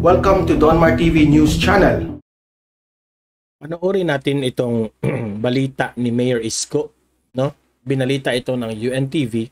Welcome to Donmar TV News Channel. Panoorin natin itong balita ni Mayor Isko, no? Binalita ito ng UNTV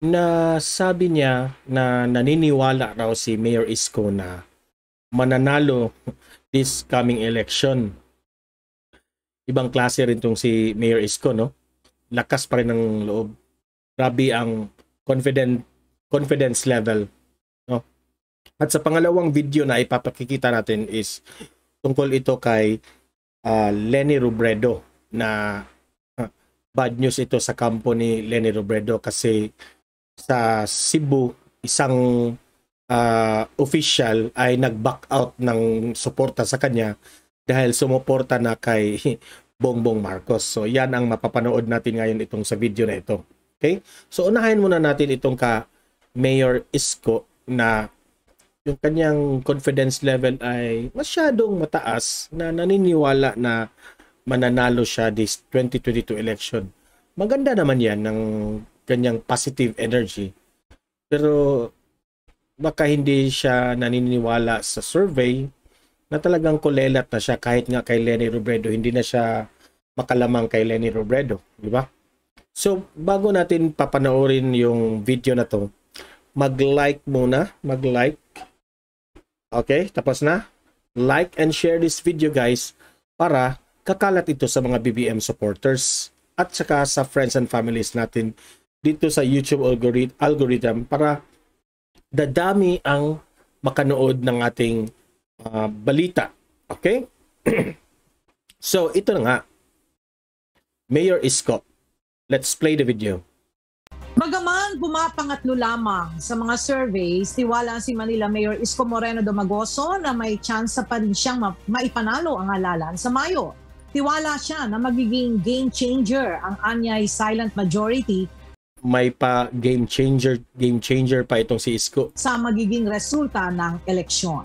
na sabi niya na naniniwala raw si Mayor Isko na mananalo this coming election. Ibang klase rin tong si Mayor Isko, no? Lakas pa rin ng loob. Grabe ang confidence level, no? At sa pangalawang video na ipapakikita natin is tungkol ito kay Leni Robredo na bad news ito sa kampo ni Leni Robredo kasi sa Cebu isang official ay nag-back out ng suporta sa kanya dahil sumuporta na kay Bongbong Marcos. So yan ang mapapanood natin ngayon itong sa video na ito. Okay? So unahin muna natin itong ka Mayor Isko na yung kanyang confidence level ay masyadong mataas na naniniwala na mananalo siya this 2022 election. Maganda naman yan ng kanyang positive energy. Pero baka hindi siya naniniwala sa survey na talagang kulelat na siya kahit nga kay Leni Robredo. Hindi na siya makalamang kay Leni Robredo. Di ba? So bago natin papanoorin yung video na to, mag-like muna. Mag-like. Okay, tapos na. Like and share this video guys para kakalat ito sa mga BBM supporters at saka sa friends and families natin dito sa YouTube algorithm para dadami ang makanood ng ating balita. Okay? So ito na nga. Mayor Isko. Let's play the video. Bagaman pumapangatlo lamang sa mga surveys, tiwala si Manila Mayor Isko Moreno Domagoso na may tsansa pa rin siyang maipanalo ang halalan sa Mayo. Tiwala siya na magiging game changer ang anyay silent majority. May pa game changer pa itong si Isko Sa magiging resulta ng eleksyon.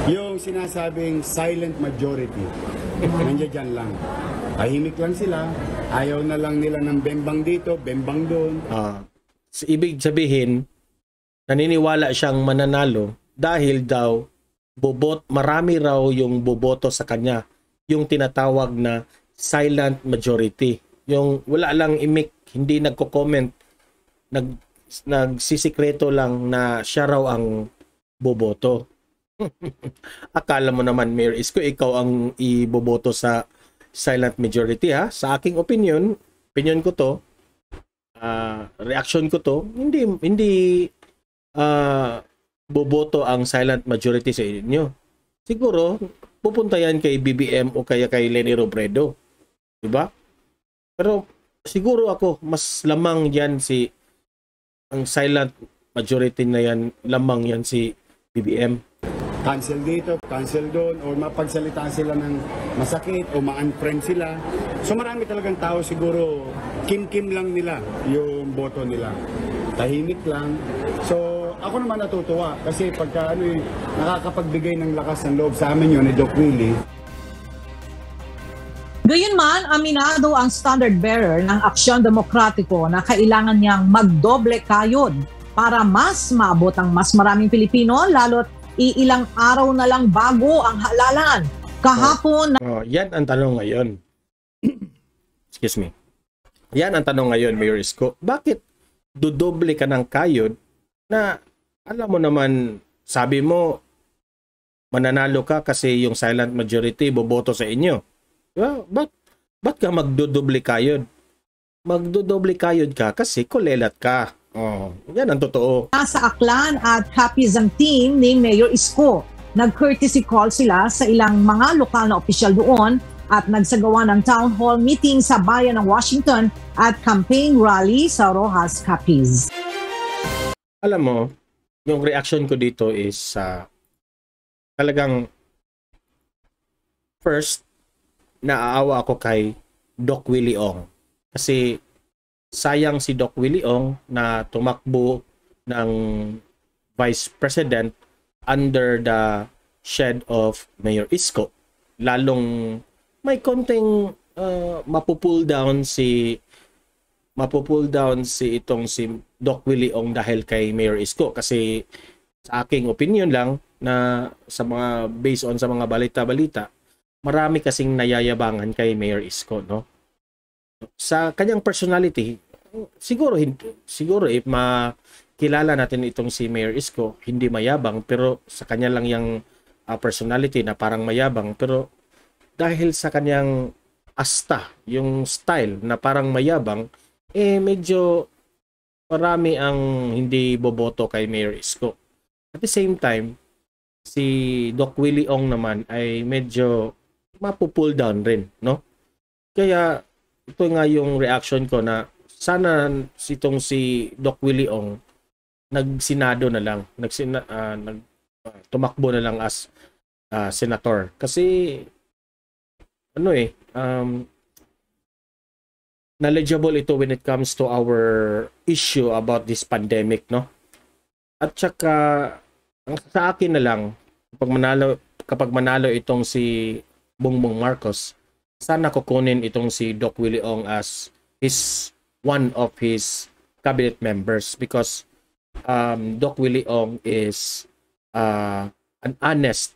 Yung sinasabing silent majority, nandiyan dyan lang. Tahimik lang sila, ayaw na lang nila ng bembang dito, bembang doon. Ibig sabihin, naniniwala siyang mananalo dahil daw marami raw yung boboto sa kanya. Yung tinatawag na silent majority. Yung wala lang imik, hindi nagko-comment, nagsisikreto lang na siya raw ang boboto. Akala mo naman, Mayor Isko, ikaw ang iboboto sa silent majority ha? Sa aking opinion ko to, reaction ko to, hindi boboto ang silent majority sa inyo. Siguro, pupunta yan kay BBM o kaya kay Leni Robredo. Diba? Pero siguro ako, mas lamang yan ang silent majority na yan, lamang yan si BBM. Cancel dito, cancel doon, o mapagsalitaan sila ng masakit, o ma-unfriend sila. So marami talagang tao siguro, kim-kim lang nila yung boto nila. Tahimik lang. So ako naman natutuwa kasi pagka nakakapagbigay ng lakas ng loob sa amin yun ni Doc Willie. Gayunman, aminado ang standard bearer ng Aksyon Demokratiko na kailangan niyang magdoble kayod para mas maabot ang mas maraming Pilipino, lalo't ilang araw na lang bago ang halalan. Kahapon yan ang tanong ngayon. Excuse me. Yan ang tanong ngayon, Mayor Isko. Bakit dudoble ka ng kayod na alam mo naman, sabi mo, mananalo ka kasi yung silent majority boboto sa inyo. Diba? Ba't ka magdodoble kayod? Magdodoble kayod ka kasi kulelat ka. Yan ang totoo. Sa Aklan at Capizang team ni Mayor Isko, nag-courtesy call sila sa ilang mga lokal na opisyal doon at nagsagawa ng town hall meeting sa bayan ng Washington at campaign rally sa Rojas, Capiz. Alam mo, yung reaction ko dito is talagang first, naaawa ako kay Doc Willie Ong. Kasi sayang si Doc Willie Ong na tumakbo ng Vice President under the shed of Mayor Isko. Lalong may konting mapupull down si Doc Willie Ong dahil kay Mayor Isko. Kasi sa aking opinion lang na sa mga based on sa mga balita-balita, marami kasing nayayabangan kay Mayor Isko, no? Sa kanyang personality, siguro if makilala natin itong si Mayor Isko, hindi mayabang, pero sa kanya lang yung personality na parang mayabang, pero dahil sa kanyang asta, yung style na parang mayabang, medyo marami ang hindi boboto kay Mayor Isko. At the same time, si Doc Willie Ong naman ay medyo mapupull down rin, no? Kaya ito nga yung reaction ko na sana itong si Doc Willie Ong nagsenado na lang, tumakbo na lang as senator. Kasi knowledgeable ito when it comes to our issue about this pandemic, no? At saka ang sa akin na lang, kapag manalo itong si Bongbong Marcos, sana kukunin itong si Doc Willie Ong as one of his cabinet members, because Doc Willie Ong is an honest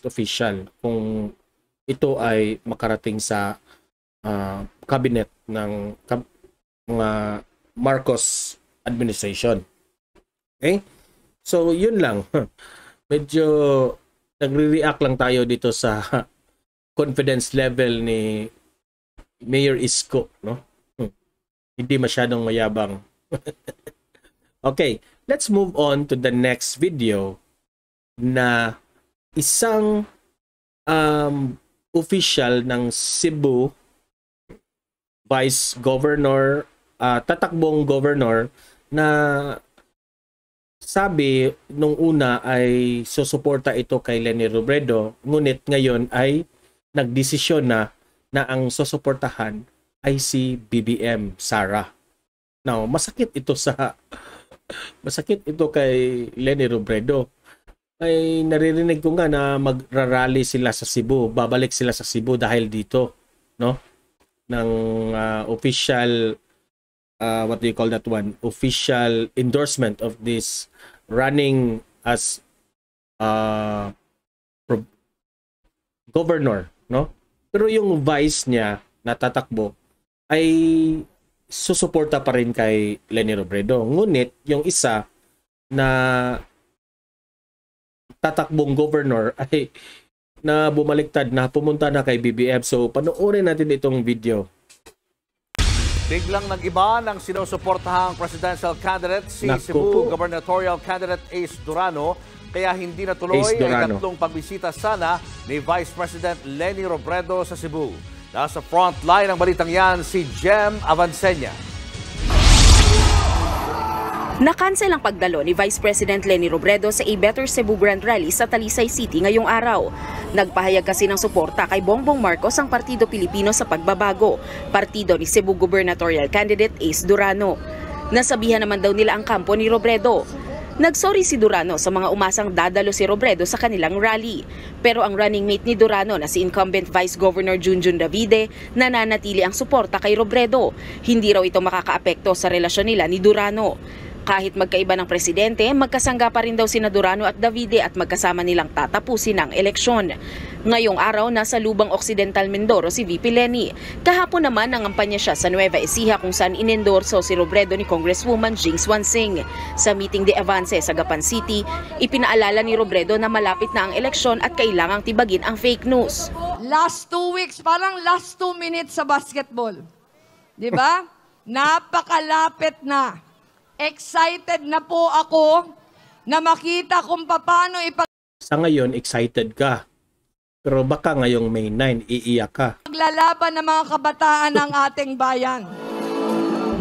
official kung ito ay makarating sa cabinet ng mga Marcos administration. Okay? So, yun lang. Medyo nagre-react lang tayo dito sa confidence level ni Mayor Isko, no? Hindi masyadong mayabang. Okay, let's move on to the next video na isang official ng Cebu, Vice Governor, tatakbong governor, na sabi nung una ay susuporta ito kay Leni Robredo, ngunit ngayon ay nagdesisyon na ang susuportahan ay si BBM Sara. Now, masakit ito kay Leni Robredo. Ay naririnig ko nga na magrarally sila sa Cebu, babalik sila sa Cebu dahil dito, no? Ng official what do you call that one? Official endorsement of this running as governor, no? Pero yung vice niya na tatakbo ay susuporta pa rin kay Leni Robredo. Ngunit yung isa na tatakbong governor ay na bumaliktad na pumunta na kay BBM. So panoorin natin itong video. Biglang nag-iba ng sinusuportahang presidential candidate si Naku Cebu po. gubernatorial candidate Ace Durano, kaya hindi natuloy Ace ang Durano. tatlong pagbisita sana ni Vice President Leni Robredo sa Cebu. Nasa front line ng balitang yan si Jem Avancenia. Nakansel ang pagdalo ni Vice President Leni Robredo sa A Better Cebu Grand Rally sa Talisay City ngayong araw. Nagpahayag kasi ng suporta kay Bongbong Marcos ang Partido Pilipino sa Pagbabago, partido ni Cebu gubernatorial candidate Ace Durano. Nasabihan naman daw nila ang kampo ni Robredo. Nagsorry si Durano sa mga umasang dadalo si Robredo sa kanilang rally. Pero ang running mate ni Durano na si incumbent Vice Governor Junjun Davide nananatili ang suporta kay Robredo. Hindi raw ito makakaapekto sa relasyon nila ni Durano. Kahit magkaiba ng presidente, magkasangga pa rin daw sina Durano at Davide at magkasama nilang tatapusin ang eleksyon. Ngayong araw, nasa Lubang Occidental Mindoro si VP Leni. Kahapon naman, nangampanya siya sa Nueva Ecija kung saan inendorso si Robredo ni Congresswoman Jing Swansing. Sa meeting de avance sa Gapan City, ipinaalala ni Robredo na malapit na ang eleksyon at kailangang tibagin ang fake news. Last 2 weeks, parang last 2 minutes sa basketball. Di ba? Napakalapit na. Excited na po ako na makita kung paano Sa ngayon, excited ka. Pero baka ngayong May 9, iiyak ka. ipaglalaban ng mga kabataan ng ating bayan.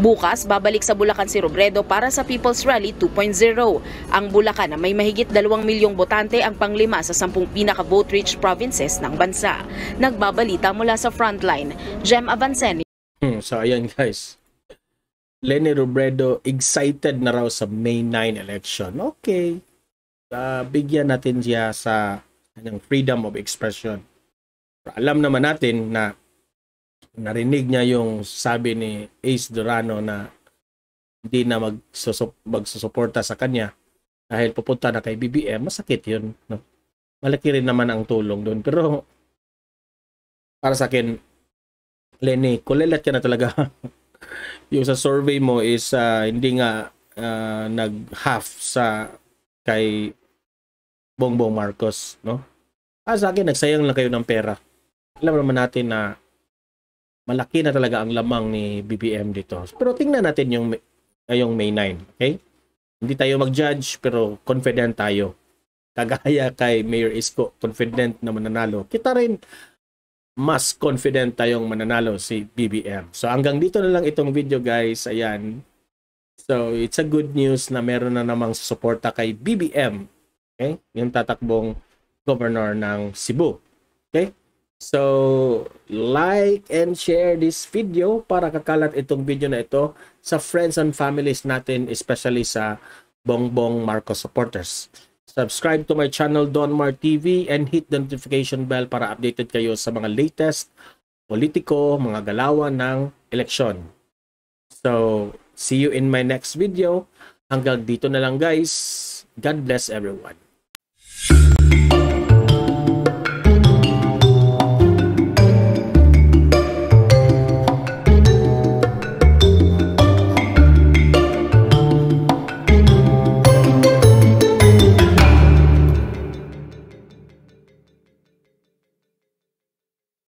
Bukas, babalik sa Bulacan si Robredo para sa People's Rally 2.0. Ang Bulacan na may mahigit 2 milyong botante ang panglima sa 10 pinaka-vote-rich provinces ng bansa. Nagbabalita mula sa Frontline, Jem Avancenia. So ayan guys. Leni Robredo excited na raw sa May 9 election. Okay. Bigyan natin siya sa kanyang freedom of expression. Alam naman natin na narinig niya yung sabi ni Ace Durano na hindi na magsusuporta sa kanya dahil pupunta na kay BBM, masakit yun. No? Malaki rin naman ang tulong doon. Pero para sa akin, Lenny, kulelat ka na talaga. Yung sa survey mo is hindi nga nag-half sa kay Bongbong Marcos. No? Sa akin, nagsayang lang kayo ng pera. Alam naman natin na malaki na talaga ang lamang ni BBM dito. Pero tingnan natin yung ngayong May 9. Okay? Hindi tayo mag-judge pero confident tayo. Kagaya kay Mayor Isko, confident na mananalo. Kita rin, mas confident tayong mananalo si BBM. So hanggang dito na lang itong video guys. Ayan. So it's a good news na meron na namang suporta kay BBM. Okay? Yung tatakbong governor ng Cebu. Okay? So, like and share this video para kakalat itong video na ito sa friends and families natin, especially sa Bongbong Marcos supporters. Subscribe to my channel Donmar TV and hit the notification bell para updated kayo sa mga latest politiko, mga galawan ng eleksyon. So, see you in my next video. Hanggang dito na lang guys. God bless everyone.